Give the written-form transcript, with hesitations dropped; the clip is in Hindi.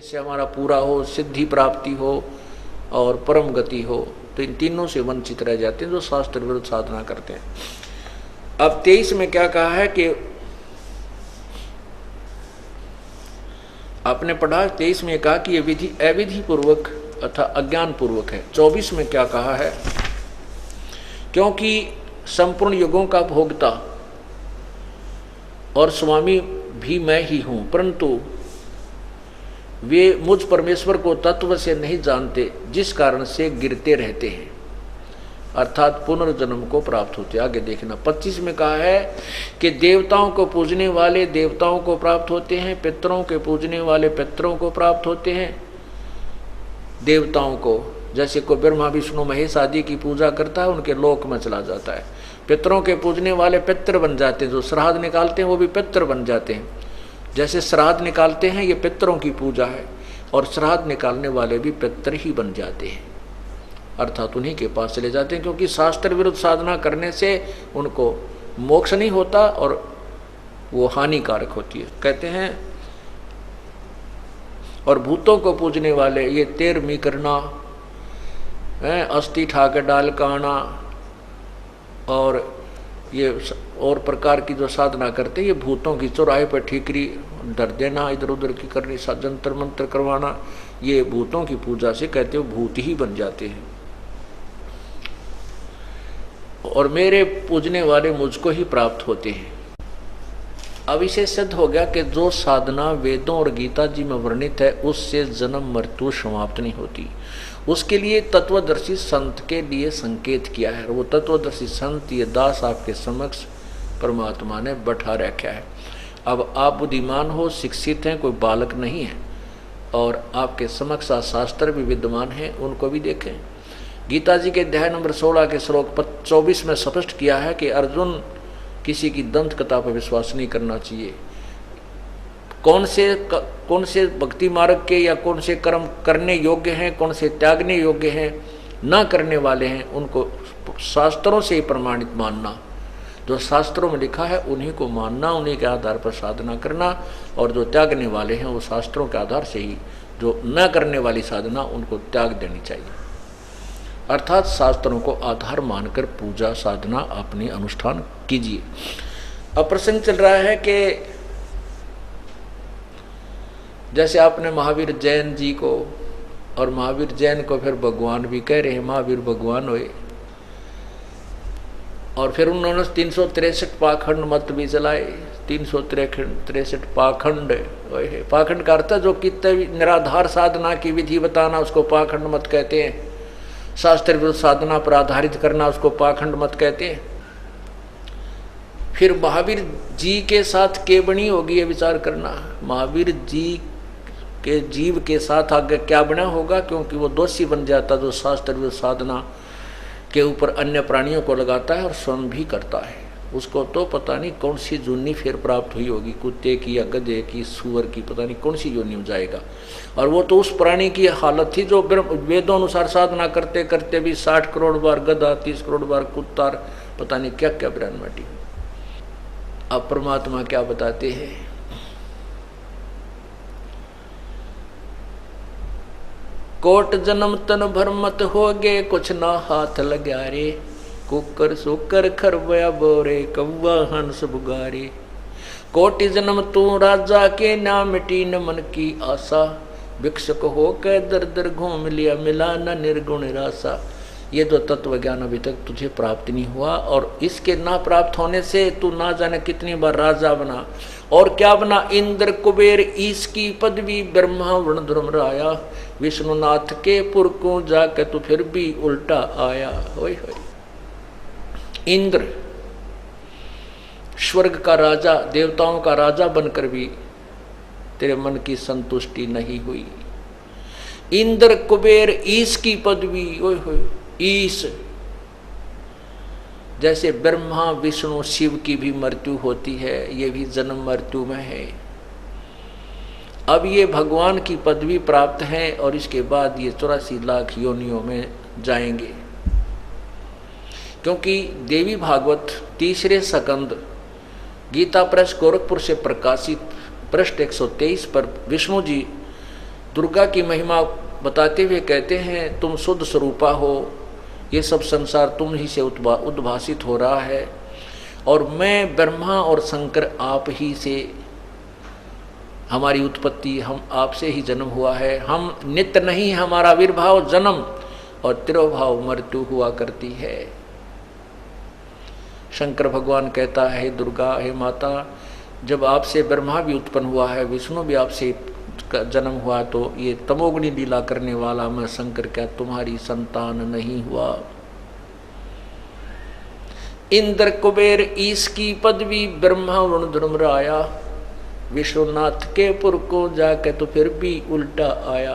जिससे हमारा पूरा हो, सिद्धि प्राप्ति हो और परम गति हो, तो इन तीनों से वंचित रह जाते हैं जो शास्त्र विरुद्ध साधना करते हैं। अब 23 में क्या कहा है कि आपने पढ़ा 23 में कहा कि ये विधि अविधि पूर्वक अथवा अज्ञान पूर्वक है। 24 में क्या कहा है, क्योंकि संपूर्ण युगों का भोक्ता और स्वामी भी मैं ही हूं, परंतु वे मुझ परमेश्वर को तत्व से नहीं जानते, जिस कारण से गिरते रहते हैं, अर्थात पुनर्जन्म को प्राप्त होते। आगे देखना 25 में कहा है कि देवताओं को पूजने वाले देवताओं को प्राप्त होते हैं, पितरों के पूजने वाले पितरों को प्राप्त होते हैं। देवताओं को जैसे कोई ब्रह्मा विष्णु महेश आदि की पूजा करता है, उनके लोक में चला जाता है। पितरों के पूजने वाले पितर बन जाते हैं, जो श्राद्ध निकालते हैं वो भी पितर बन जाते हैं। जैसे श्राद्ध निकालते हैं, ये पितरों की पूजा है, और श्राद्ध निकालने वाले भी पितर ही बन जाते हैं, अर्थात उन्हीं के पास चले जाते हैं, क्योंकि शास्त्र विरुद्ध साधना करने से उनको मोक्ष नहीं होता और वो हानिकारक होती है। कहते हैं और भूतों को पूजने वाले ये तेरमी करना, अस्थि ठाकर डाल काना और ये और प्रकार की जो साधना करते हैं, ये भूतों की चौराहे पर ठीकरी धर देना, इधर उधर की करनी, जंतर मंत्र करवाना, ये भूतों की पूजा से कहते हो भूत ही बन जाते हैं। और मेरे पूजने वाले मुझको ही प्राप्त होते हैं। अब इसे सिद्ध हो गया कि जो साधना वेदों और गीता जी में वर्णित है, उससे जन्म मृत्यु समाप्त नहीं होती। उसके लिए तत्वदर्शी संत के लिए संकेत किया है। वो तत्वदर्शी संत ये दास आपके समक्ष परमात्मा ने बैठा रखा है। अब आप बुद्धिमान हो, शिक्षित हैं, कोई बालक नहीं है, और आपके समक्ष शास्त्र भी विद्यमान हैं, उनको भी देखें। गीता जी के अध्याय नंबर 16 के श्लोक 24 में स्पष्ट किया है कि अर्जुन किसी की दंत कथा पर विश्वास नहीं करना चाहिए। कौन से भक्ति मार्ग के या कौन से कर्म करने योग्य हैं, कौन से त्यागने योग्य हैं, ना करने वाले हैं, उनको शास्त्रों से ही प्रमाणित मानना। जो शास्त्रों में लिखा है उन्हीं को मानना, उन्हीं के आधार पर साधना करना, और जो त्यागने वाले हैं वो शास्त्रों के आधार से ही, जो न करने वाली साधना उनको त्याग देनी चाहिए। अर्थात शास्त्रों को आधार मानकर पूजा साधना अपनी अनुष्ठान कीजिए। अब प्रसंग चल रहा है कि जैसे आपने महावीर जैन जी को, और महावीर जैन को फिर भगवान भी कह रहे हैं, महावीर भगवान हुए, और फिर उन्होंने 363 पाखंड मत भी चलाए। 363 पाखंड, पाखंड का अर्थ जो कितने निराधार साधना की विधि बताना उसको पाखंड मत कहते हैं। शास्त्र विरुद्ध साधना पर आधारित करना उसको पाखंड मत कहते हैं। फिर महावीर जी के साथ के बनी होगी ये विचार करना। महावीर जी के जीव के साथ आगे क्या बना होगा, क्योंकि वो दोषी बन जाता जो शास्त्र विरुद्ध साधना के ऊपर अन्य प्राणियों को लगाता है और स्वयं भी करता है। उसको तो पता नहीं कौन सी जोनी फिर प्राप्त हुई होगी, कुत्ते की या गधे की, सूअर की, पता नहीं कौन सी जोनी में जाएगा। और वो तो उस प्राणी की हालत थी जो वेदों अनुसार साधना करते करते भी 60 करोड़ बार गधा, 30 करोड़ बार कुत्ता, पता नहीं क्या क्या ब्रांड माटी। अब परमात्मा क्या बताते हैं, कोट जन्म तन भर मत होगे, कुछ ना हाथ लगा रे, कुकर सुकर खरबया बोरे, कौवा हंस बुगारे। कोटि जन्म तू राजा के, ना मिटी न मन की आशा, भिक्षुक हो के दर दर घूम लिया, मिला न निर्गुण रासा। ये जो तत्व ज्ञान अभी तक तुझे प्राप्त नहीं हुआ, और इसके ना प्राप्त होने से तू ना जाने कितनी बार राजा बना, और क्या बना, इंद्र कुबेर ईश की पदवी, ब्रह्मा वर्ण ध्रुम राया, विष्णुनाथ के पुर को जाके तू फिर भी उल्टा आया। होय होय। इंद्र स्वर्ग का राजा, देवताओं का राजा बनकर भी तेरे मन की संतुष्टि नहीं हुई। इंद्र कुबेर ईश की पदवी, ओए होए, ईश। जैसे ब्रह्मा विष्णु शिव की भी मृत्यु होती है, ये भी जन्म मृत्यु में है। अब ये भगवान की पदवी प्राप्त है, और इसके बाद ये 84 लाख योनियों में जाएंगे। क्योंकि देवी भागवत 3रे स्कंद गीता प्रेस गोरखपुर से प्रकाशित पृष्ठ 123 पर विष्णु जी दुर्गा की महिमा बताते हुए कहते हैं, तुम शुद्ध स्वरूपा हो, ये सब संसार तुम ही से उद्भासित हो रहा है, और मैं ब्रह्मा और शंकर आप ही से हमारी उत्पत्ति, हम आपसे ही जन्म हुआ है। हम नित्य नहीं, हमारा आविर्भाव जन्म और तिरोभाव मृत्यु हुआ करती है। शंकर भगवान कहता है, दुर्गा हे माता, जब आपसे ब्रह्मा भी उत्पन्न हुआ है, विष्णु भी आपसे जन्म हुआ, तो ये तमोगुणी लीला करने वाला मैं शंकर क्या तुम्हारी संतान नहीं हुआ? इंद्र कुबेर ईश की पदवी ब्रह्मा वरुण धर्मराया, विश्वनाथ के पुर को जाके तो फिर भी उल्टा आया।